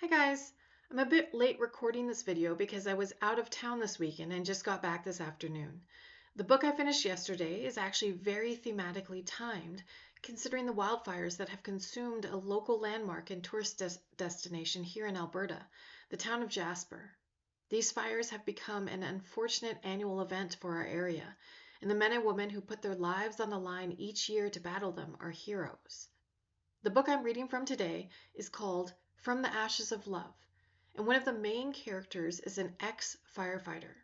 Hi guys! I'm a bit late recording this video because I was out of town this weekend and just got back this afternoon. The book I finished yesterday is actually very thematically timed, considering the wildfires that have consumed a local landmark and tourist destination here in Alberta, the town of Jasper. These fires have become an unfortunate annual event for our area, and the men and women who put their lives on the line each year to battle them are heroes. The book I'm reading from today is called From the Ashes of Love, and one of the main characters is an ex-firefighter.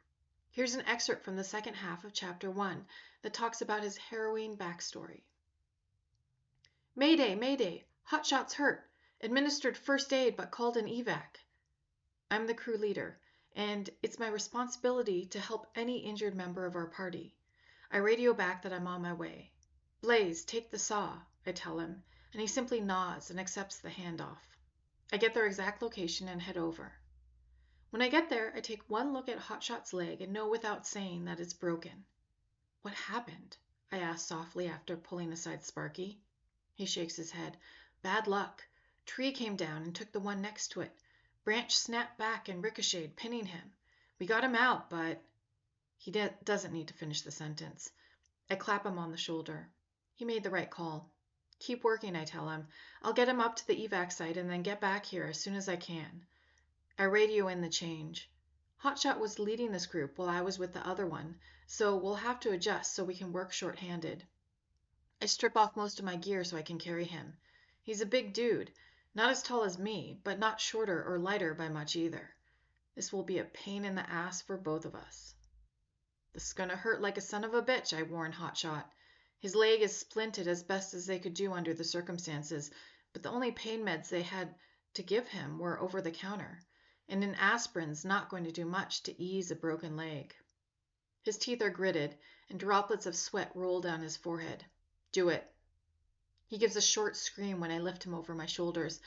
Here's an excerpt from the second half of chapter 1 that talks about his harrowing backstory. Mayday, mayday, hotshot's hurt. Administered first aid but called an evac. I'm the crew leader, and it's my responsibility to help any injured member of our party. I radio back that I'm on my way. Blaze, take the saw, I tell him, and he simply nods and accepts the handoff. I get their exact location and head over. When I get there, I take one look at Hotshot's leg and know without saying that it's broken. What happened? I ask softly after pulling aside Sparky. He shakes his head. Bad luck. Tree came down and took the one next to it. Branch snapped back and ricocheted, pinning him. We got him out, but... He doesn't need to finish the sentence. I clap him on the shoulder. He made the right call. Keep working, I tell him. I'll get him up to the evac site and then get back here as soon as I can. I radio in the change. Hotshot was leading this group while I was with the other one, so we'll have to adjust so we can work short-handed. I strip off most of my gear so I can carry him. He's a big dude, not as tall as me, but not shorter or lighter by much either. This will be a pain in the ass for both of us. This is gonna hurt like a son of a bitch, I warn Hotshot. His leg is splinted as best as they could do under the circumstances, but the only pain meds they had to give him were over the counter, and an aspirin's not going to do much to ease a broken leg. His teeth are gritted, and droplets of sweat roll down his forehead. Do it. He gives a short scream when I lift him over my shoulders,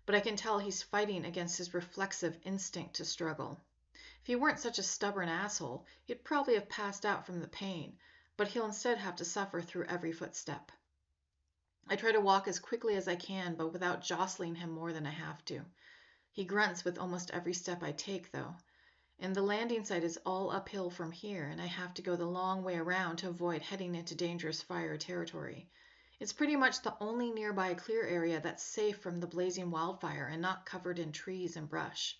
but I can tell he's fighting against his reflexive instinct to struggle. If he weren't such a stubborn asshole, he'd probably have passed out from the pain, but he'll instead have to suffer through every footstep. I try to walk as quickly as I can, but without jostling him more than I have to. He grunts with almost every step I take, though, and the landing site is all uphill from here, and I have to go the long way around to avoid heading into dangerous fire territory. It's pretty much the only nearby clear area that's safe from the blazing wildfire and not covered in trees and brush.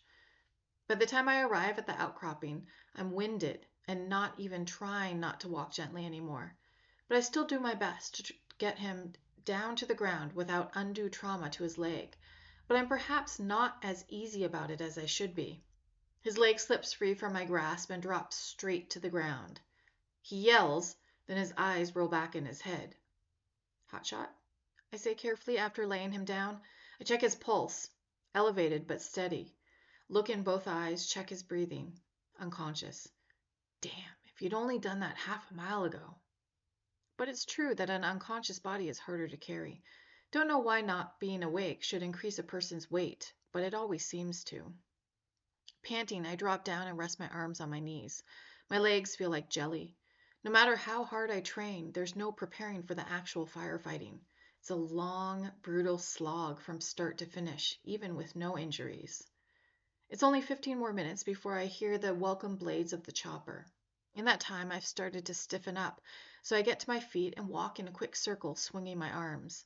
By the time I arrive at the outcropping, I'm winded and not even trying not to walk gently anymore. But I still do my best to get him down to the ground without undue trauma to his leg. But I'm perhaps not as easy about it as I should be. His leg slips free from my grasp and drops straight to the ground. He yells, then his eyes roll back in his head. Hotshot, I say carefully after laying him down. I check his pulse, elevated but steady. Look in both eyes, check his breathing. Unconscious. Damn, if you'd only done that half a mile ago. But it's true that an unconscious body is harder to carry. Don't know why not being awake should increase a person's weight, but it always seems to. Panting, I drop down and rest my arms on my knees. My legs feel like jelly. No matter how hard I train, there's no preparing for the actual firefighting. It's a long, brutal slog from start to finish, even with no injuries. It's only 15 more minutes before I hear the welcome blades of the chopper. In that time, I've started to stiffen up, so I get to my feet and walk in a quick circle, swinging my arms.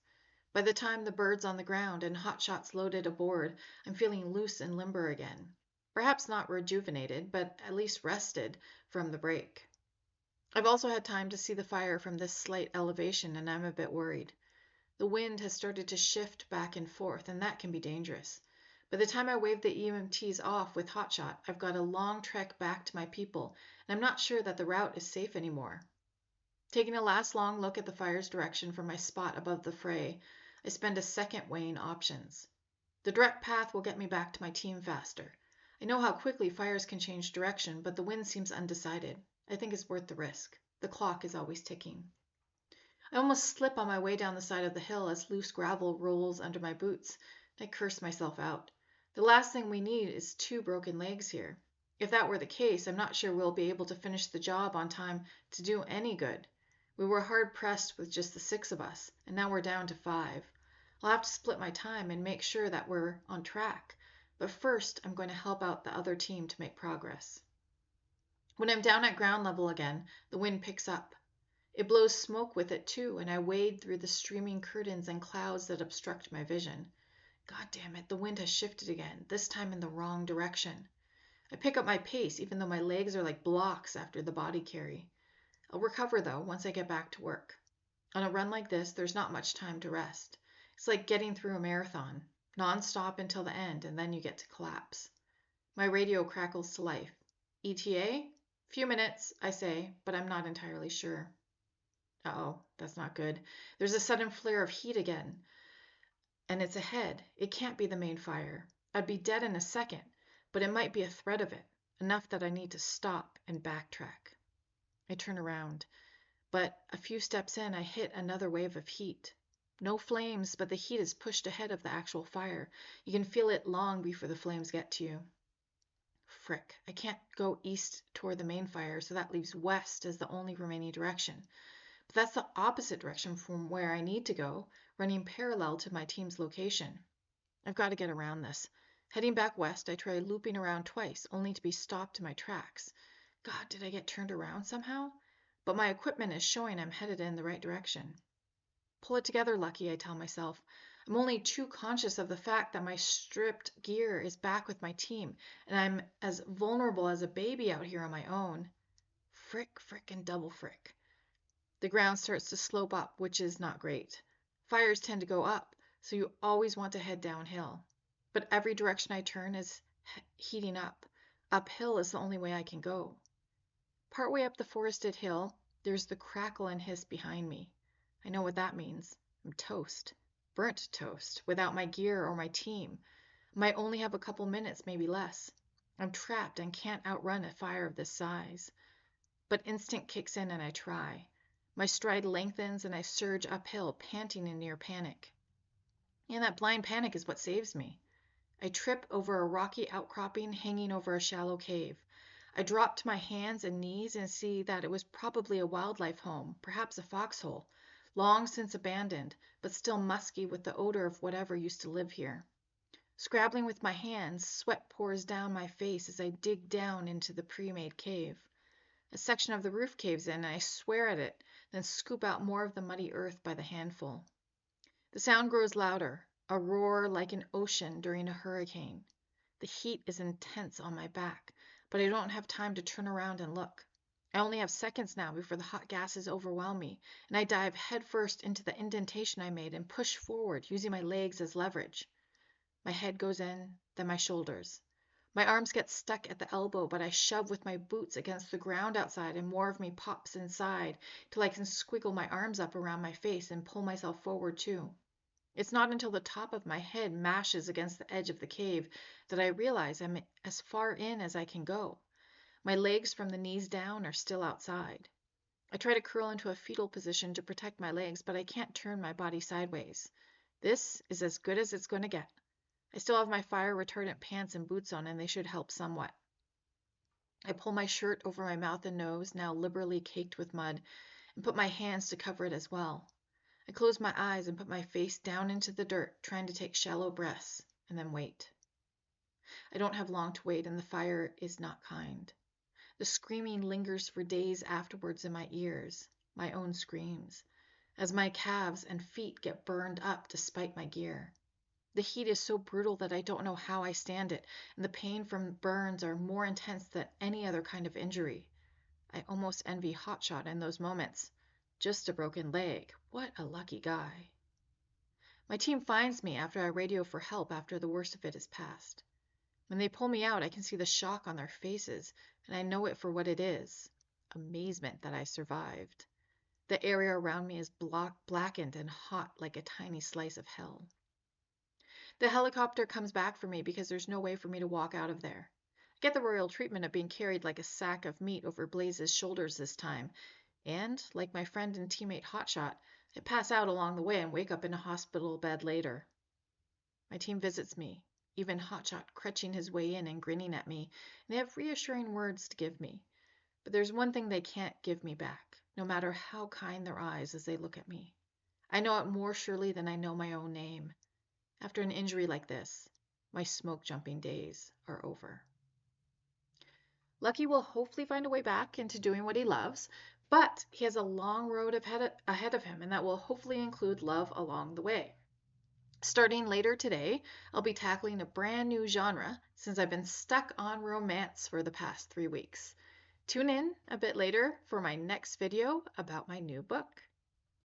By the time the bird's on the ground and Hotshot's loaded aboard, I'm feeling loose and limber again. Perhaps not rejuvenated, but at least rested from the break. I've also had time to see the fire from this slight elevation, and I'm a bit worried. The wind has started to shift back and forth, and that can be dangerous. By the time I wave the EMTs off with Hotshot, I've got a long trek back to my people, and I'm not sure that the route is safe anymore. Taking a last long look at the fire's direction from my spot above the fray, I spend a second weighing options. The direct path will get me back to my team faster. I know how quickly fires can change direction, but the wind seems undecided. I think it's worth the risk. The clock is always ticking. I almost slip on my way down the side of the hill as loose gravel rolls under my boots. I curse myself out. The last thing we need is 2 broken legs here. If that were the case, I'm not sure we'll be able to finish the job on time to do any good. We were hard pressed with just the 6 of us, and now we're down to 5. I'll have to split my time and make sure that we're on track. but first I'm going to help out the other team to make progress. When I'm down at ground level again, the wind picks up. It blows smoke with it too, and I wade through the streaming curtains and clouds that obstruct my vision. God damn it, the wind has shifted again, this time in the wrong direction. I pick up my pace, even though my legs are like blocks after the body carry. I'll recover, though, once I get back to work. On a run like this, there's not much time to rest. It's like getting through a marathon, non-stop until the end, and then you get to collapse. My radio crackles to life. ETA? Few minutes, I say, but I'm not entirely sure. Uh-oh, that's not good. There's a sudden flare of heat again, and it's ahead. It can't be the main fire. I'd be dead in a second, but it might be a thread of it, enough that I need to stop and backtrack. I turn around, but a few steps in, I hit another wave of heat. No flames, but the heat is pushed ahead of the actual fire. You can feel it long before the flames get to you. Frick, I can't go east toward the main fire, so that leaves west as the only remaining direction. But that's the opposite direction from where I need to go, running parallel to my team's location. I've got to get around this. Heading back west, I try looping around twice, only to be stopped in my tracks. God, did I get turned around somehow? But my equipment is showing I'm headed in the right direction. Pull it together, Lucky, I tell myself. I'm only too conscious of the fact that my stripped gear is back with my team, and I'm as vulnerable as a baby out here on my own. Frick, frick, and double frick. The ground starts to slope up, which is not great. Fires tend to go up, so you always want to head downhill. But every direction I turn is heating up. Uphill is the only way I can go. Partway up the forested hill, there's the crackle and hiss behind me. I know what that means. I'm toast. Burnt toast, without my gear or my team. I might only have a couple minutes, maybe less. I'm trapped and can't outrun a fire of this size. But instinct kicks in and I try. My stride lengthens and I surge uphill, panting in near panic. And that blind panic is what saves me. I trip over a rocky outcropping hanging over a shallow cave. I drop to my hands and knees and see that it was probably a wildlife home, perhaps a foxhole, long since abandoned, but still musky with the odor of whatever used to live here. Scrabbling with my hands, sweat pours down my face as I dig down into the pre-made cave. A section of the roof caves in, and I swear at it, then scoop out more of the muddy earth by the handful. The sound grows louder, a roar like an ocean during a hurricane. The heat is intense on my back, but I don't have time to turn around and look. I only have seconds now before the hot gases overwhelm me, and I dive headfirst into the indentation I made and push forward, using my legs as leverage. My head goes in, then my shoulders. My arms get stuck at the elbow, but I shove with my boots against the ground outside, and more of me pops inside till I can squiggle my arms up around my face and pull myself forward too. It's not until the top of my head mashes against the edge of the cave that I realize I'm as far in as I can go. My legs from the knees down are still outside. I try to curl into a fetal position to protect my legs, but I can't turn my body sideways. This is as good as it's going to get. I still have my fire retardant pants and boots on, and they should help somewhat. I pull my shirt over my mouth and nose, now liberally caked with mud, and put my hands to cover it as well. I close my eyes and put my face down into the dirt, trying to take shallow breaths, and then wait. I don't have long to wait, and the fire is not kind. The screaming lingers for days afterwards in my ears, my own screams, as my calves and feet get burned up despite my gear. The heat is so brutal that I don't know how I stand it, and the pain from burns are more intense than any other kind of injury. I almost envy Hotshot in those moments. Just a broken leg. What a lucky guy. My team finds me after I radio for help after the worst of it is past. When they pull me out, I can see the shock on their faces, and I know it for what it is. Amazement that I survived. The area around me is blackened and hot like a tiny slice of hell. The helicopter comes back for me because there's no way for me to walk out of there. I get the royal treatment of being carried like a sack of meat over Blaze's shoulders this time, and, like my friend and teammate Hotshot, I pass out along the way and wake up in a hospital bed later. My team visits me, even Hotshot crutching his way in and grinning at me, and they have reassuring words to give me. But there's one thing they can't give me back, no matter how kind their eyes as they look at me. I know it more surely than I know my own name. After an injury like this, My smoke jumping days are over. Lucky will hopefully find a way back into doing what he loves, but he has a long road ahead of him, and that will hopefully include love along the way. Starting later today, I'll be tackling a brand new genre since I've been stuck on romance for the past 3 weeks. Tune in a bit later for my next video about my new book.